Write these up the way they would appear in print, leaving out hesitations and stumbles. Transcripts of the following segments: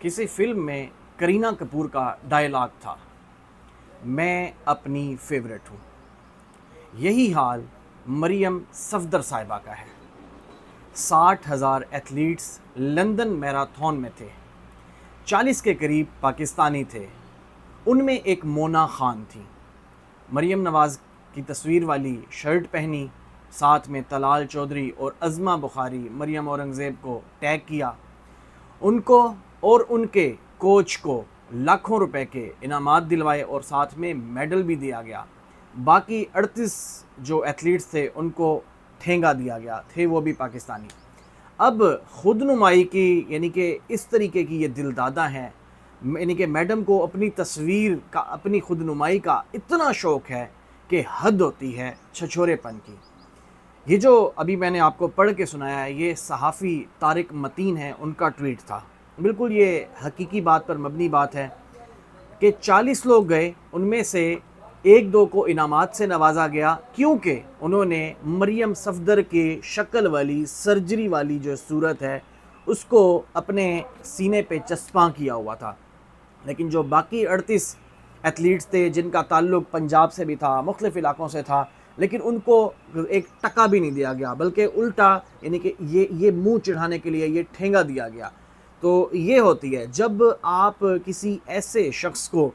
किसी फिल्म में करीना कपूर का डायलॉग था, मैं अपनी फेवरेट हूँ। यही हाल मरियम सफदर साहिबा का है। 60,000 एथलीट्स लंदन मैराथन में थे। 40 के करीब पाकिस्तानी थे। उनमें एक मोना खान थी। मरियम नवाज़ की तस्वीर वाली शर्ट पहनी, साथ में तलाल चौधरी और अज़मा बुखारी मरियम औरंगज़ेब को टैग किया। उनको और उनके कोच को लाखों रुपए के इनामात दिलवाए और साथ में मेडल भी दिया गया। बाकी 38 जो एथलीट्स थे उनको ठेंगा दिया गया, थे वो भी पाकिस्तानी। अब खुदनुमाई की यानी कि इस तरीके की ये दिलदादा हैं, यानी कि मैडम को अपनी तस्वीर का, अपनी खुदनुमाई का इतना शौक़ है कि हद होती है छछोरेपन की। ये जो अभी मैंने आपको पढ़ के सुनाया है, ये सहाफ़ी तारिक मतीन है, उनका ट्वीट था। बिल्कुल ये हकीकी बात पर मबनी बात है कि 40 लोग गए, उनमें से एक दो को इनामात से नवाजा गया क्योंकि उन्होंने मरियम सफदर के शक्ल वाली सर्जरी वाली जो सूरत है उसको अपने सीने पे चस्पा किया हुआ था। लेकिन जो बाकी 38 एथलीट्स थे जिनका ताल्लुक़ पंजाब से भी था, मुख्तलिफ़ इलाक़ों से था, लेकिन उनको एक टका भी नहीं दिया गया, बल्कि उल्टा यानी कि ये मुंह चिढ़ाने के लिए ये ठेंगा दिया गया। तो ये होती है जब आप किसी ऐसे शख्स को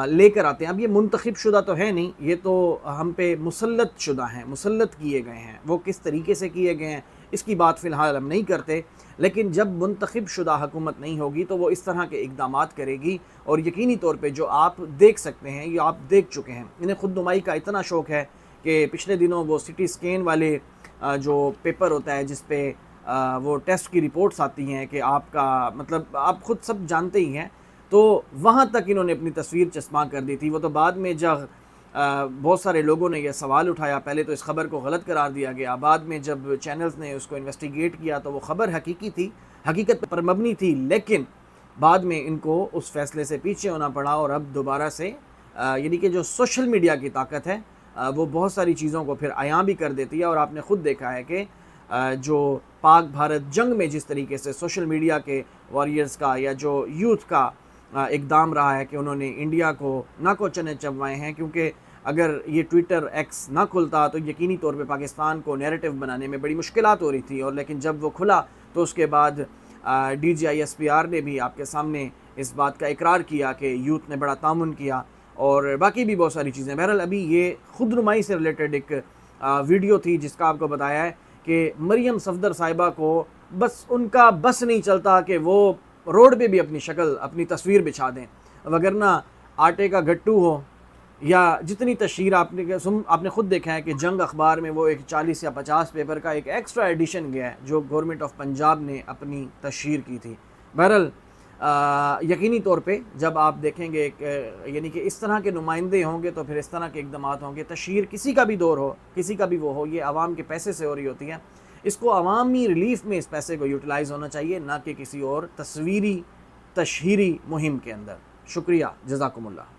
लेकर आते हैं। अब ये मुंतखब शुदा तो है नहीं, ये तो हम पे मुसल्लत शुदा हैं, मुसल्लत किए गए हैं। वो किस तरीके से किए गए हैं इसकी बात फ़िलहाल हम नहीं करते, लेकिन जब मुंतखब शुदा हुकूमत नहीं होगी तो वो इस तरह के इक़दामात करेगी। और यकीनी तौर पे जो आप देख सकते हैं, ये आप देख चुके हैं, इन्हें खुदनुमाई का इतना शौक़ है कि पिछले दिनों वो सिटी स्कैन वाले जो पेपर होता है जिस पे वो टेस्ट की रिपोर्ट्स आती हैं कि आपका मतलब आप खुद सब जानते ही हैं, तो वहाँ तक इन्होंने अपनी तस्वीर चस्पा कर दी थी। वो तो बाद में जब बहुत सारे लोगों ने यह सवाल उठाया, पहले तो इस खबर को गलत करार दिया गया, बाद में जब चैनल्स ने उसको इन्वेस्टिगेट किया तो वो खबर हकीकी थी, हकीकत पर मबनी थी, लेकिन बाद में इनको उस फैसले से पीछे होना पड़ा। और अब दोबारा से यानी कि जो सोशल मीडिया की ताकत है वो बहुत सारी चीज़ों को फिर आयां भी कर देती है। और आपने ख़ुद देखा है कि जो पाक भारत जंग में जिस तरीके से सोशल मीडिया के वॉरियर्स का या जो यूथ का इक़दाम रहा है कि उन्होंने इंडिया को नाको चने चबवाए हैं, क्योंकि अगर ये ट्विटर एक्स ना खुलता तो यकीनी तौर पे पाकिस्तान को नैरेटिव बनाने में बड़ी मुश्किलात हो रही थी। और लेकिन जब वो खुला तो उसके बाद DGISPR ने भी आपके सामने इस बात का इकरार किया कि यूथ ने बड़ा तामुन किया और बाकी भी बहुत सारी चीज़ें। बहरहाल अभी ये खुदनुमाई से रिलेटेड एक वीडियो थी जिसका आपको बताया है कि मरियम सफदर साहिबा को बस उनका बस नहीं चलता कि वो रोड पे भी अपनी शक्ल, अपनी तस्वीर बिछा दें, वगरना आटे का गट्टू हो या जितनी तशहीर आपने ख़ुद देखा है कि जंग अखबार में वो एक 40 या 50 पेपर का एक एक्स्ट्रा एडिशन गया है जो गवर्नमेंट ऑफ पंजाब ने अपनी तशहीर की थी। बहरहाल यकीनी तौर पे जब आप देखेंगे यानी कि इस तरह के नुमाइंदे होंगे तो फिर इस तरह के इक़दामात होंगे। तशहीर किसी का भी दौर हो, किसी का भी वो हो, ये आवाम के पैसे से हो रही होती है। इसको अवामी रिलीफ में इस पैसे को यूटिलाइज़ होना चाहिए, ना कि किसी और तस्वीरी तशहीरी मुहिम के अंदर। शुक्रिया, जज़ाकुमुल्लाह।